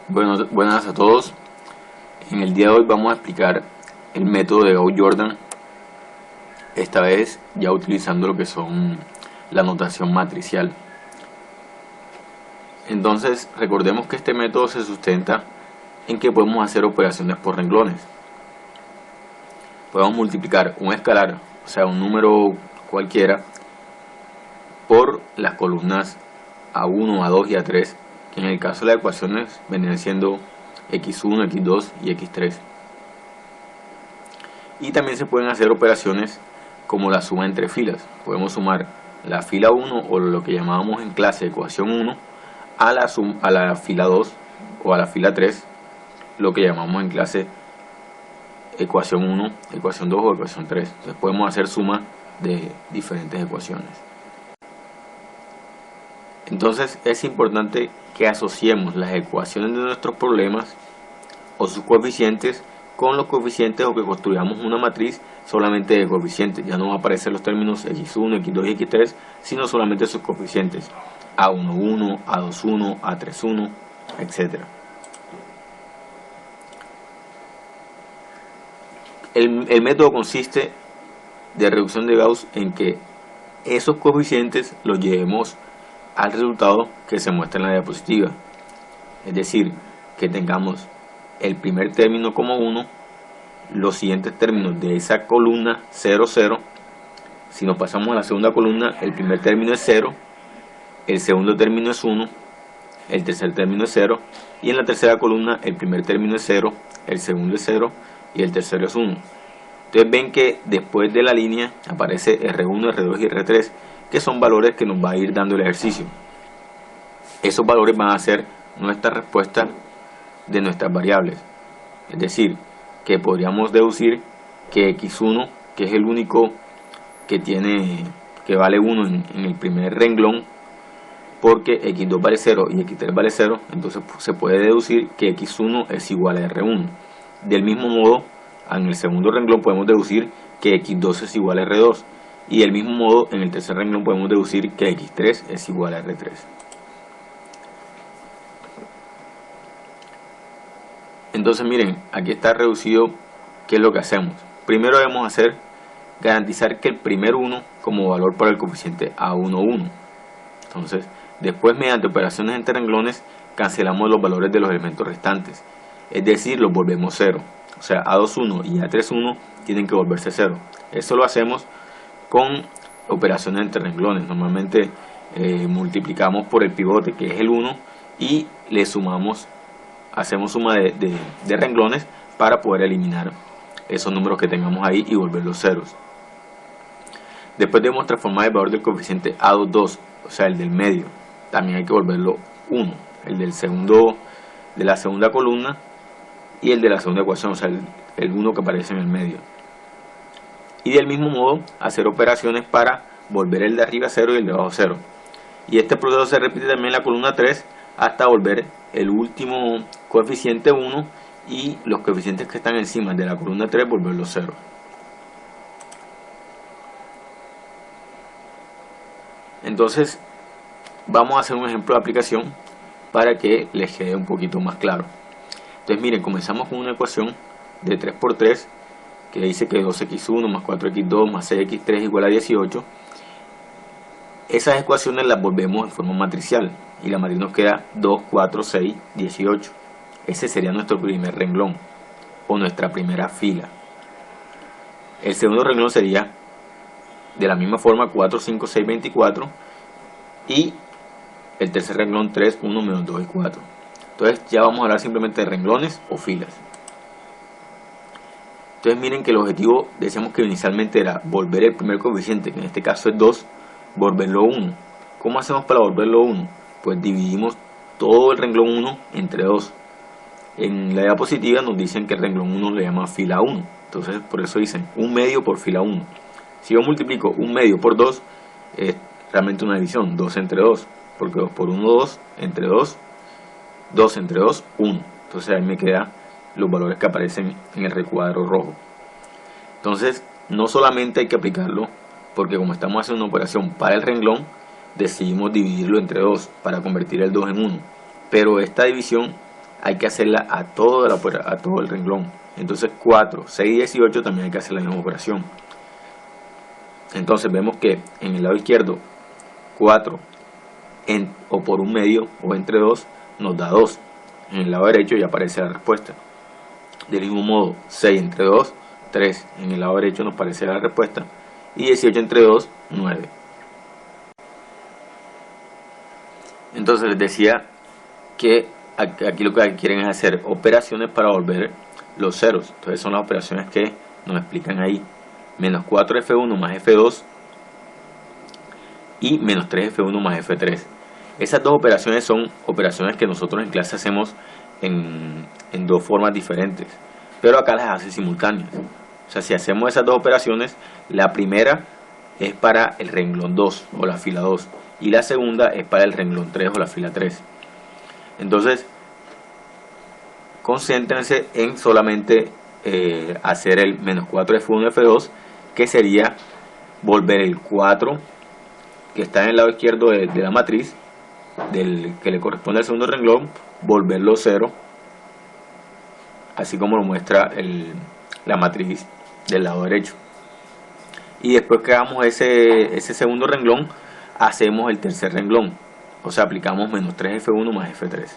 Buenas a todos. En el día de hoy vamos a explicar el método de Gauss-Jordan, esta vez ya utilizando lo que son la notación matricial. Entonces recordemos que este método se sustenta en que podemos hacer operaciones por renglones. Podemos multiplicar un escalar, o sea un número cualquiera, por las columnas A1, A2 y A3, que en el caso de las ecuaciones vendrían siendo x1, x2 y x3. Y también se pueden hacer operaciones como la suma entre filas. Podemos sumar la fila 1 o lo que llamábamos en clase ecuación 1 a la fila 2 o a la fila 3, lo que llamamos en clase ecuación 1, ecuación 2 o ecuación 3. Entonces podemos hacer suma de diferentes ecuaciones. Entonces es importante que asociemos las ecuaciones de nuestros problemas o sus coeficientes con los coeficientes, o que construyamos una matriz solamente de coeficientes. Ya no van a aparecer los términos x1, x2 y x3, sino solamente sus coeficientes a11, a21, a31, etc. El método consiste de reducción de Gauss en que esos coeficientes los llevemos al resultado que se muestra en la diapositiva. Es decir, que tengamos el primer término como 1, los siguientes términos de esa columna 0, 0. Si nos pasamos a la segunda columna, el primer término es 0, el segundo término es 1, el tercer término es 0, y en la tercera columna el primer término es 0, el segundo es 0 y el tercero es 1. Entonces ven que después de la línea aparece R1, R2 y R3, que son valores que nos va a ir dando el ejercicio. Esos valores van a ser nuestra respuesta de nuestras variables. Es decir, que podríamos deducir que x1, que es el único que vale 1 en el primer renglón, porque x2 vale 0 y x3 vale 0, entonces se puede deducir que x1 es igual a R1. Del mismo modo, en el segundo renglón podemos deducir que x2 es igual a R2. Y del mismo modo, en el tercer renglón podemos deducir que x3 es igual a R3. Entonces miren, aquí está reducido qué es lo que hacemos. Primero debemos garantizar que el primer 1 como valor para el coeficiente A1, 1. Entonces, después mediante operaciones entre renglones cancelamos los valores de los elementos restantes. Es decir, los volvemos 0. O sea, A2, 1 y A3, 1 tienen que volverse 0. Eso lo hacemos con operaciones entre renglones. Normalmente multiplicamos por el pivote, que es el 1, y le sumamos, hacemos suma de renglones para poder eliminar esos números que tengamos ahí y volverlos ceros. Después debemos transformar el valor del coeficiente A2, 2, o sea el del medio, también hay que volverlo 1, el de la segunda columna y el de la segunda ecuación, o sea el 1 que aparece en el medio. Y del mismo modo hacer operaciones para volver el de arriba 0 y el de abajo 0. Y este proceso se repite también en la columna 3 hasta volver el último coeficiente 1 y los coeficientes que están encima de la columna 3 volverlos 0. Entonces vamos a hacer un ejemplo de aplicación para que les quede un poquito más claro. Entonces miren, comenzamos con una ecuación de 3 por 3 que dice que 2x1 más 4x2 más 6x3 igual a 18. Esas ecuaciones las volvemos en forma matricial y la matriz nos queda 2, 4, 6, 18. Ese sería nuestro primer renglón o nuestra primera fila. El segundo renglón sería de la misma forma 4, 5, 6, 24, y el tercer renglón 3, 1, menos 2 y 4. Entonces ya vamos a hablar simplemente de renglones o filas. Entonces miren que el objetivo, decíamos que inicialmente era volver el primer coeficiente, que en este caso es 2, volverlo 1. ¿Cómo hacemos para volverlo 1? Pues dividimos todo el renglón 1 entre 2. En la diapositiva nos dicen que el renglón 1 le llama fila 1. Entonces por eso dicen 1 medio por fila 1. Si yo multiplico 1 medio por 2, es realmente una división, 2 entre 2. Porque 2 por 1, 2, entre 2, 2 entre 2, 1. Entonces ahí me quedan los valores que aparecen en el recuadro rojo. Entonces no solamente hay que aplicarlo, porque como estamos haciendo una operación para el renglón, decidimos dividirlo entre 2 para convertir el 2 en 1. Pero esta división hay que hacerla a todo el renglón. Entonces 4, 6 y 18 también hay que hacer la misma operación. Entonces vemos que en el lado izquierdo 4 o por un medio o entre 2 nos da 2. En el lado derecho ya aparece la respuesta. Del mismo modo, 6 entre 2, 3. En el lado derecho nos aparece la respuesta. Y 18 entre 2, 9. Entonces les decía que aquí lo que quieren es hacer operaciones para volver los ceros. Entonces son las operaciones que nos explican ahí. Menos 4F1 más F2 y menos 3F1 más F3. Esas dos operaciones son operaciones que nosotros en clase hacemos en dos formas diferentes, pero acá las hace simultáneas. O sea, si hacemos esas dos operaciones, la primera es para el renglón 2 o la fila 2 y la segunda es para el renglón 3 o la fila 3. Entonces, concéntrense en solamente hacer el menos 4F1 F2, que sería volver el 4 que está en el lado izquierdo de la matriz, que le corresponde al segundo renglón, volverlo 0, así como lo muestra la matriz del lado derecho. Y después que hagamos ese segundo renglón, hacemos el tercer renglón, o sea, aplicamos menos 3F1 más F3.